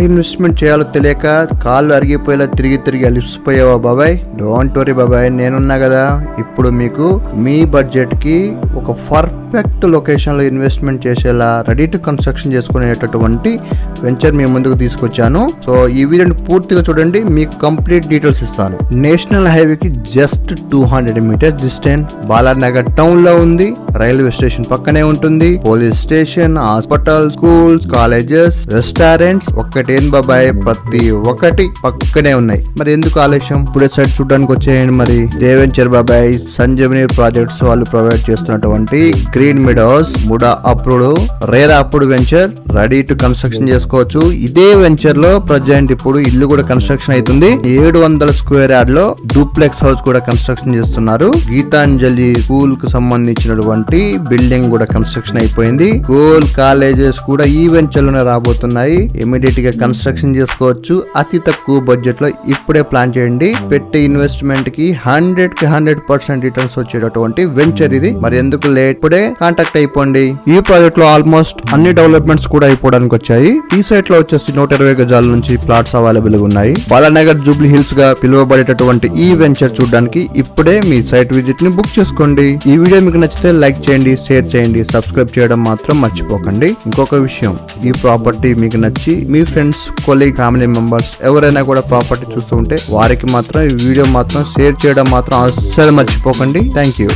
Investment చేయాలో తెలియక కాళ్ళు అరిగిపోయేలా తిరిగి అలిసిపోయావా బాబాయ్? డోంట్ వరీ బాబాయ్, నేనున్నా కదా. ఇప్పుడు మీకు మీ బడ్జెట్ కి ఒక పర్ఫెక్ట్ లొకేషన్ లో ఇన్వెస్ట్మెంట్ చేసేలా రెడీ టు కన్స్ట్రక్షన్ చేసుకునేటటువంటి వెంచర్ మీ ముందుకు తీసుకొచ్చాను. సో ఈ వీడియోని పూర్తిగా చూడండి, మీకు కంప్లీట్ డీటెయిల్స్ ఇస్తాను. నేషనల్ హైవేకి just 200 metres distance, Balanagar town లో ఉంది. రైల్వే స్టేషన్ పక్కనే ఉంటుంది. Police station, hospital, schools, colleges, restaurants ఒక్కటేం బాబాయ్, ప్రతి ఒక్కటి పక్కనే ఉన్నాయి. మరి ఎందుకు ఆలస్యం? ఇప్పుడే సైడ్ చూడడానికి వచ్చేయండి. మరి దేవెంచర్ బాబాయ్ సంజీవని ప్రాజెక్ట్స్ వాళ్ళు ప్రొవైడ్ చేస్తున్నటువంటి green meadows MUDA approved RERA approved venture ready to construction చేసుకోవచ్చు. ఇదే వెంచర్ లో ప్రజెంట్ ఇప్పుడు ఇల్లు కూడా కన్స్ట్రక్షన్ అవుతుంది. 700 స్క్వేర్ యార్డ్ లో డూప్లెక్స్ హౌస్ కూడా కన్స్ట్రక్షన్ చేస్తున్నారు. గీతాంజలి స్కూల్ కు సంబంధించినటువంటి బిల్డింగ్ కూడా కన్స్ట్రక్షన్ అయిపోయింది. స్కూల్ కాలేజెస్ కూడా ఈ వెంచర్ లోనే రాబోతున్నాయి. ఇమీడియట్ గా కన్స్ట్రక్షన్ చేసుకోవచ్చు. అతి తక్కువ బడ్జెట్ లో ఇప్పుడే ప్లాన్ చేయండి. పెట్టే ఇన్వెస్ట్మెంట్ కి 100% రిటర్న్స్ వచ్చేటటువంటి వెంచర్ ఇది. మరి ఎందుకు లేట్? ఇప్పుడే కాంటాక్ట్ అయిపోండి. ఈ ప్రాజెక్ట్ లో ఆల్మోస్ట్ అన్ని డెవలప్మెంట్స్ కూడా అయిపోవడానికి వచ్చాయి. ఈ సైట్ లో వచ్చేసి 120 గజాల నుంచి ప్లాట్స్ అవైలబుల్ గా ఉన్నాయి. బాలానగర్ జూబ్లీ హిల్స్ గా పిలువబడేటటువంటి ఈ వెంచర్ చూడడానికి ఇప్పుడే మీ సైట్ విజిట్ ని బుక్ చేసుకోండి. ఈ వీడియో మీకు నచ్చితే లైక్ చేయండి, షేర్ చేయండి, సబ్స్క్రైబ్ చేయడం మాత్రం మర్చిపోకండి. ఇంకొక విషయం, ఈ ప్రాపర్టీ మీకు నచ్చి మీ ఫ్రెండ్స్, కొలీగ్, ఫ్యామిలీ మెంబర్స్ ఎవరైనా కూడా ప్రాపర్టీ చూస్తూ ఉంటే వారికి మాత్రం ఈ వీడియో మాత్రం షేర్ చేయడం మాత్రం అస్సలు మర్చిపోకండి. Thank you.